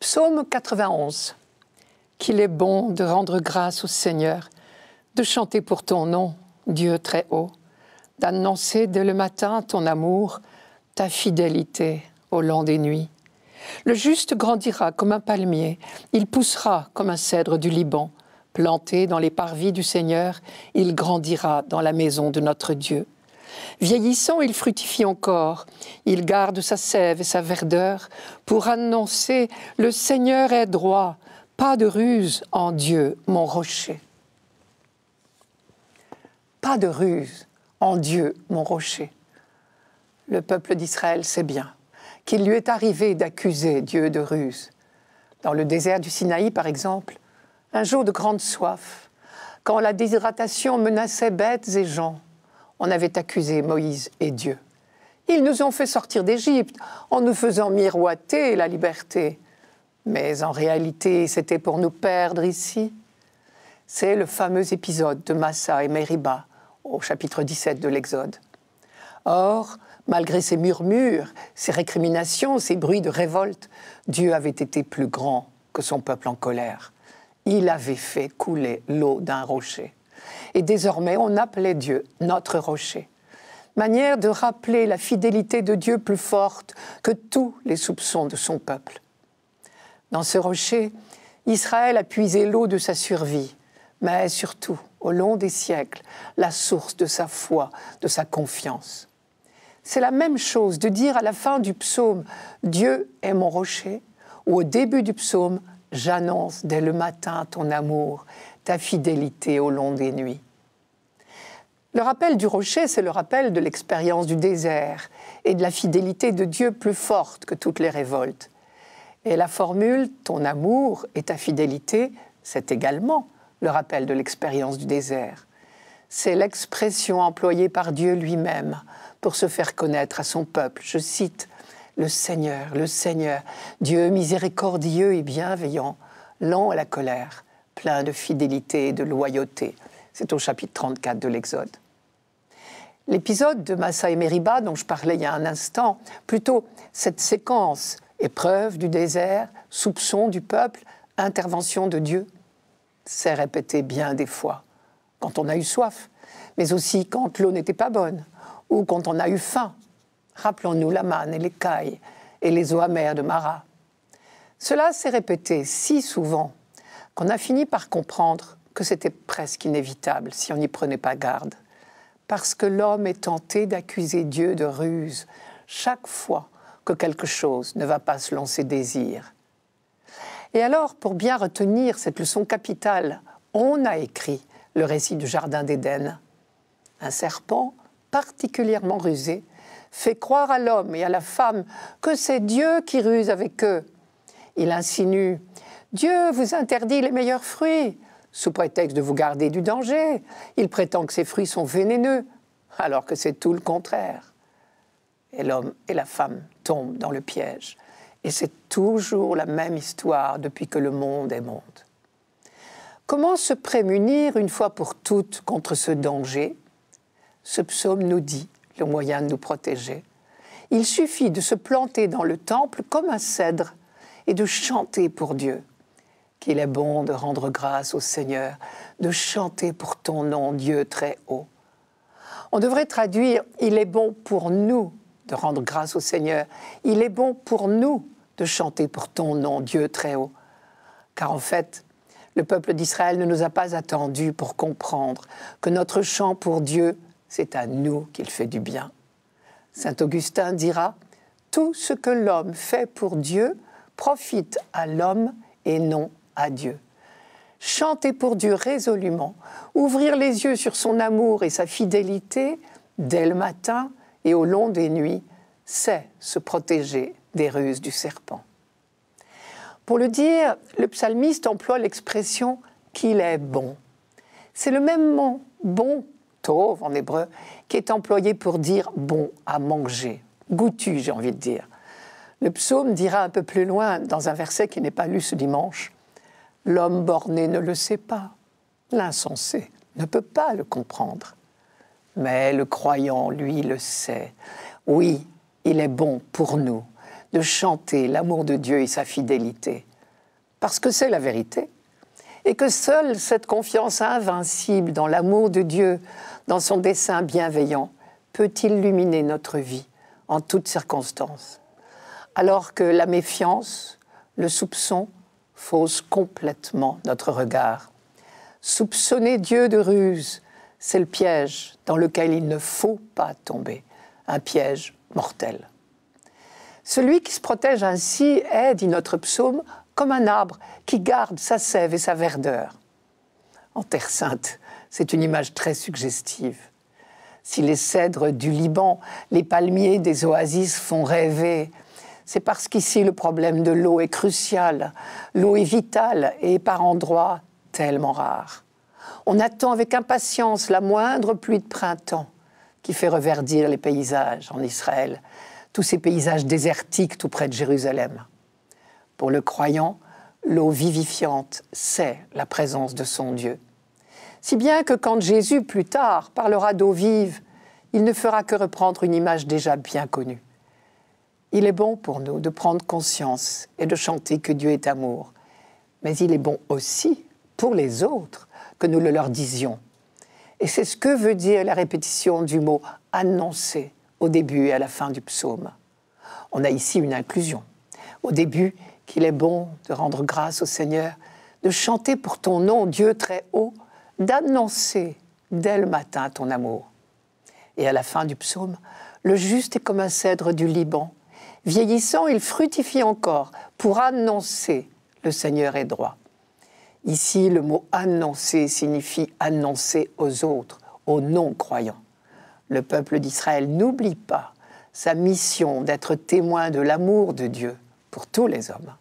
Psaume 91. Qu'il est bon de rendre grâce au Seigneur, de chanter pour ton nom, Dieu très haut, d'annoncer dès le matin ton amour, ta fidélité au long des nuits. Le juste grandira comme un palmier, il poussera comme un cèdre du Liban. Planté dans les parvis du Seigneur, il grandira dans la maison de notre Dieu. Vieillissant, il fructifie encore, il garde sa sève et sa verdeur pour annoncer « Le Seigneur est droit, pas de ruse en Dieu, mon rocher. » Pas de ruse en Dieu, mon rocher. Le peuple d'Israël sait bien qu'il lui est arrivé d'accuser Dieu de ruse. Dans le désert du Sinaï, par exemple, un jour de grande soif, quand la déshydratation menaçait bêtes et gens, on avait accusé Moïse et Dieu. Ils nous ont fait sortir d'Égypte en nous faisant miroiter la liberté. Mais en réalité, c'était pour nous perdre ici. C'est le fameux épisode de Massa et Mériba, au chapitre 17 de l'Exode. Or, malgré ces murmures, ces récriminations, ces bruits de révolte, Dieu avait été plus grand que son peuple en colère. Il avait fait couler l'eau d'un rocher. Et désormais, on appelait Dieu notre rocher. Manière de rappeler la fidélité de Dieu plus forte que tous les soupçons de son peuple. Dans ce rocher, Israël a puisé l'eau de sa survie, mais surtout, au long des siècles, la source de sa foi, de sa confiance. C'est la même chose de dire à la fin du psaume « Dieu est mon rocher » ou au début du psaume « J'annonce dès le matin ton amour ». Ta fidélité au long des nuits. Le rappel du rocher, c'est le rappel de l'expérience du désert et de la fidélité de Dieu plus forte que toutes les révoltes. Et la formule « ton amour et ta fidélité », c'est également le rappel de l'expérience du désert. C'est l'expression employée par Dieu lui-même pour se faire connaître à son peuple. Je cite « le Seigneur, Dieu miséricordieux et bienveillant, lent à la colère ». Plein de fidélité et de loyauté. C'est au chapitre 34 de l'Exode. L'épisode de Massa et Mériba, dont je parlais il y a un instant, plutôt cette séquence, épreuve du désert, soupçon du peuple, intervention de Dieu, s'est répétée bien des fois, quand on a eu soif, mais aussi quand l'eau n'était pas bonne, ou quand on a eu faim. Rappelons-nous la manne et l'écaille et les eaux amères de Mara. Cela s'est répété si souvent qu'on a fini par comprendre que c'était presque inévitable si on n'y prenait pas garde. Parce que l'homme est tenté d'accuser Dieu de ruse chaque fois que quelque chose ne va pas selon ses désirs. Et alors, pour bien retenir cette leçon capitale, on a écrit le récit du Jardin d'Éden. Un serpent particulièrement rusé fait croire à l'homme et à la femme que c'est Dieu qui ruse avec eux. Il insinue « Dieu vous interdit les meilleurs fruits » sous prétexte de vous garder du danger. Il prétend que ces fruits sont vénéneux, alors que c'est tout le contraire. Et l'homme et la femme tombent dans le piège. Et c'est toujours la même histoire depuis que le monde est monde. Comment se prémunir une fois pour toutes contre ce danger ? Ce psaume nous dit le moyen de nous protéger. Il suffit de se planter dans le temple comme un cèdre et de chanter pour Dieu. Qu'il est bon de rendre grâce au Seigneur, de chanter pour ton nom, Dieu très haut. On devrait traduire « Il est bon pour nous de rendre grâce au Seigneur. Il est bon pour nous de chanter pour ton nom, Dieu très haut. » Car en fait, le peuple d'Israël ne nous a pas attendus pour comprendre que notre chant pour Dieu, c'est à nous qu'il fait du bien. Saint Augustin dira « Tout ce que l'homme fait pour Dieu profite à l'homme et non à Dieu. » Chanter pour Dieu résolument, ouvrir les yeux sur son amour et sa fidélité dès le matin et au long des nuits, c'est se protéger des ruses du serpent. Pour le dire, le psalmiste emploie l'expression « qu'il est bon ». C'est le même mot « bon », tov en hébreu, qui est employé pour dire « bon à manger », goûtu j'ai envie de dire. Le psaume dira un peu plus loin, dans un verset qui n'est pas lu ce dimanche, « L'homme borné ne le sait pas, l'insensé ne peut pas le comprendre. Mais le croyant, lui, le sait. Oui, il est bon pour nous de chanter l'amour de Dieu et sa fidélité. parce que c'est la vérité, et que seule cette confiance invincible dans l'amour de Dieu, dans son dessein bienveillant, peut illuminer notre vie en toutes circonstances, alors que la méfiance, le soupçon, faussent complètement notre regard. Soupçonner Dieu de ruse, c'est le piège dans lequel il ne faut pas tomber, un piège mortel. Celui qui se protège ainsi est, dit notre psaume, comme un arbre qui garde sa sève et sa verdeur. En Terre Sainte, c'est une image très suggestive. Si les cèdres du Liban, les palmiers des oasis font rêver, c'est parce qu'ici le problème de l'eau est crucial, l'eau est vitale et par endroits tellement rare. On attend avec impatience la moindre pluie de printemps qui fait reverdir les paysages en Israël, tous ces paysages désertiques tout près de Jérusalem. Pour le croyant, l'eau vivifiante, c'est la présence de son Dieu. Si bien que quand Jésus, plus tard, parlera d'eau vive, il ne fera que reprendre une image déjà bien connue. Il est bon pour nous de prendre conscience et de chanter que Dieu est amour, mais il est bon aussi pour les autres que nous le leur disions. Et c'est ce que veut dire la répétition du mot « annoncer » au début et à la fin du psaume. On a ici une inclusion. Au début, qu'il est bon de rendre grâce au Seigneur, de chanter pour ton nom, Dieu très haut, d'annoncer dès le matin ton amour. Et à la fin du psaume, le juste est comme un cèdre du Liban. Vieillissant, il fructifie encore pour annoncer le Seigneur est droit. Ici, le mot « annoncer » signifie annoncer aux autres, aux non-croyants. Le peuple d'Israël n'oublie pas sa mission d'être témoin de l'amour de Dieu pour tous les hommes.